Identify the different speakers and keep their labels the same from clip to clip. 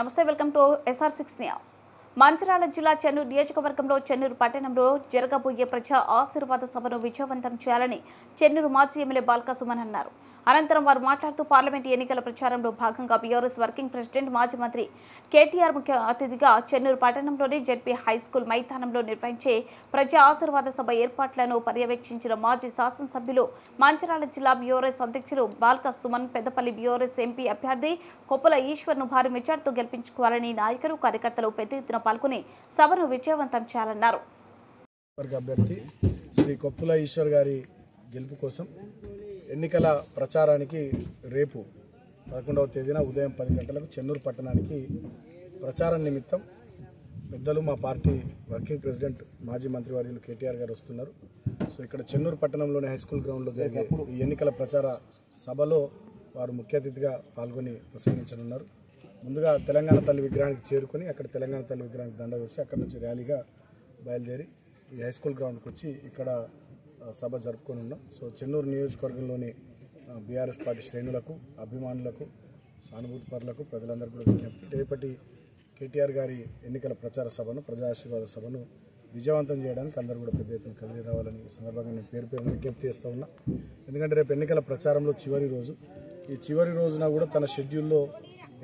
Speaker 1: నమస్తే, welcome to SR6 news. Mancherial జిల్లా చెన్నూరు నియోజకవర్గంలో చెన్నూరు పట్టణంలో జరగబోయే ప్రజా ఆశీర్వాద సభను విజయవంతం చేయాలని చెన్నూరు మాజీ ఎమ్మెల్యే బాల్క సుమన్ అన్నారు. అనంతరం వారు మాట్లాడుతూ పార్లమెంట్ ఎన్నికల ప్రచారంలో భాగంగా బీఆర్ఎస్ వర్కింగ్ ప్రెసిడెంట్ మాజీ మంత్రి కేటీఆర్ ముఖ్య అతిథిగా చెన్నూరు పట్టణంలోని జెడ్పీ హైస్కూల్ మైదానంలో నిర్వహించే ప్రజా ఆశీర్వాద సభ ఏర్పాట్లను పర్యవేక్షించిన మాజీ శాసనసభ్యులు మంచిర్యాల జిల్లా బీఆర్ఎస్ అధ్యక్షులు బాల్క సుమన్ పెద్దపల్లి బీఆర్ఎస్ ఎంపీ అభ్యర్థి కొప్పుల ఈశ్వర్ను భారీ మెజార్టీతో గెలిపించుకోవాలని నాయకులు కార్యకర్తలు పెద్ద ఎత్తున పాల్గొని సభను విజయవంతం చేయాలన్నారు.
Speaker 2: అభ్యర్థి శ్రీ కొప్పుల ఈశ్వర్ గారి గెలుపు కోసం ఎన్నికల ప్రచారానికి రేపు 11వ తేదీన ఉదయం 10 గంటలకు చెన్నూరు పట్టణానికి ప్రచారం నిమిత్తం పెద్దలు మా పార్టీ వర్కింగ్ ప్రెసిడెంట్ మాజీ మంత్రివర్యులు కేటీఆర్ గారు వస్తున్నారు. సో ఇక్కడ చెన్నూరు పట్టణంలోని హైస్కూల్ గ్రౌండ్లో జరిగే ఈ ఎన్నికల ప్రచార సభలో వారు ముఖ్య అతిథిగా పాల్గొని ప్రసంగించనున్నారు. ముందుగా తెలంగాణ తల్లి విగ్రహానికి చేరుకొని అక్కడ తెలంగాణ తల్లి విగ్రహానికి దండ వేసి అక్కడ నుంచి ర్యాలీగా బయలుదేరి ఈ హైస్కూల్ గ్రౌండ్కి వచ్చి ఇక్కడ సభ జరుపుకొని ఉన్నాం. సో చెన్నూరు నియోజకవర్గంలోని బీఆర్ఎస్ పార్టీ శ్రేణులకు, అభిమానులకు, సానుభూతిపరులకు, ప్రజలందరికీ కూడా విజ్ఞప్తి, రేపటి కేటీఆర్ గారి ఎన్నికల ప్రచార సభను, ప్రజా ఆశీర్వాద సభను విజయవంతం చేయడానికి అందరూ కూడా పెద్ద ఎత్తున కదిలి రావాలని సందర్భంగా నేను పేరు విజ్ఞప్తి చేస్తూ ఉన్నా. ఎందుకంటే రేపు ఎన్నికల ప్రచారంలో చివరి రోజు. ఈ చివరి రోజున కూడా తన షెడ్యూల్లో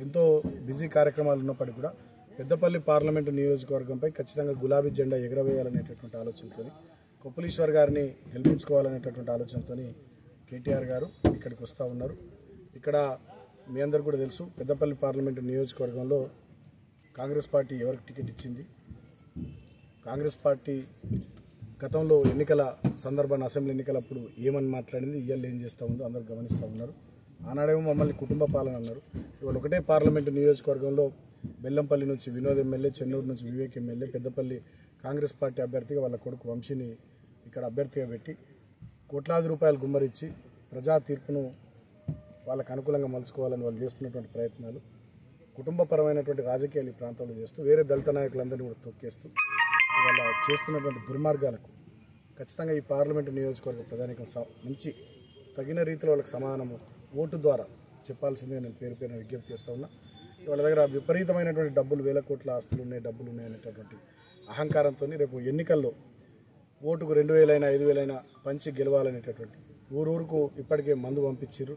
Speaker 2: ఎంతో బిజీ కార్యక్రమాలు ఉన్నప్పటికీ కూడా పెద్దపల్లి పార్లమెంటు నియోజకవర్గంపై ఖచ్చితంగా గులాబీ జెండా ఎగరవేయాలనేటటువంటి ఆలోచనతో, కొప్పులీశ్వర్ గారిని గెలిపించుకోవాలనేటటువంటి ఆలోచనతో కేటీఆర్ గారు ఇక్కడికి వస్తూ ఉన్నారు. ఇక్కడ మీ అందరు కూడా తెలుసు, పెద్దపల్లి పార్లమెంటు నియోజకవర్గంలో కాంగ్రెస్ పార్టీ ఎవరికి టికెట్ ఇచ్చింది. కాంగ్రెస్ పార్టీ గతంలో ఎన్నికల సందర్భాన్ని, అసెంబ్లీ ఎన్నికలప్పుడు ఏమని మాట్లాడింది, ఇవాళ ఏం చేస్తూ ఉందో అందరూ గమనిస్తూ ఉన్నారు. ఆనాడేమో మమ్మల్ని కుటుంబ పాలన అన్నారు. ఇవాళ ఒకటే పార్లమెంటు నియోజకవర్గంలో బెల్లంపల్లి నుంచి వినోద్ ఎమ్మెల్యే, చెన్నూరు నుంచి వివేక్ ఎమ్మెల్యే, పెద్దపల్లి కాంగ్రెస్ పార్టీ అభ్యర్థిగా వాళ్ళ కొడుకు వంశీని ఇక్కడ అభ్యర్థిగా పెట్టి కోట్లాది రూపాయలు గుమ్మరిచ్చి ప్రజా తీర్పును వాళ్ళకు అనుకూలంగా మలుచుకోవాలని వాళ్ళు చేస్తున్నటువంటి ప్రయత్నాలు, కుటుంబపరమైనటువంటి రాజకీయాలు ఈ ప్రాంతంలో చేస్తూ వేరే దళిత నాయకులందరినీ కూడా తొక్కేస్తూ వాళ్ళ చేస్తున్నటువంటి దుర్మార్గాలకు ఖచ్చితంగా ఈ పార్లమెంటు నియోజకవర్గ ప్రధానికం మంచి తగిన రీతిలో వాళ్ళకి సమాధానము ఓటు ద్వారా చెప్పాల్సిందిగా నేను పేరు విజ్ఞప్తి చేస్తూ ఉన్నా. వాళ్ళ దగ్గర విపరీతమైనటువంటి డబ్బులు, వేల కోట్ల ఆస్తులు ఉన్నాయి, డబ్బులు ఉన్నాయనేటటువంటి అహంకారంతో రేపు ఎన్నికల్లో ఓటుకు 2,000 అయినా 5,000 అయినా పంచి గెలవాలనేటటువంటి, ఊరూరుకు ఇప్పటికే మందు పంపించారు.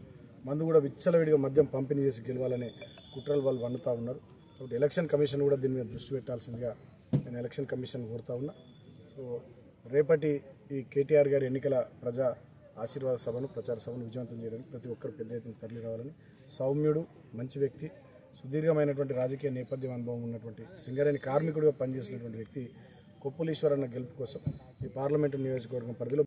Speaker 2: మందు కూడా విచ్చలవిడిగా మద్యం పంపిణీ చేసి గెలవాలనే కుట్రలు వాళ్ళు వండుతూ ఉన్నారు. కాబట్టి ఎలక్షన్ కమిషన్ కూడా దీని మీద దృష్టి పెట్టాల్సిందిగా నేను ఎలక్షన్ కమిషన్ కోరుతా ఉన్నా. సో రేపటి ఈ కేటీఆర్ గారి ఎన్నికల ప్రజా ఆశీర్వాద సభను, ప్రచార సభను విజయవంతం చేయడానికి ప్రతి ఒక్కరు పెద్ద ఎత్తున తరలి రావాలని, సౌమ్యుడు, మంచి వ్యక్తి, సుదీర్ఘమైనటువంటి రాజకీయ నేపథ్యం అనుభవం ఉన్నటువంటి సింగరేణి కార్మికుడిగా పనిచేసినటువంటి వ్యక్తి కొప్పులీశ్వర్ అన్న గెలుపు కోసం ఈ పార్లమెంటు నియోజకవర్గం పరిధిలో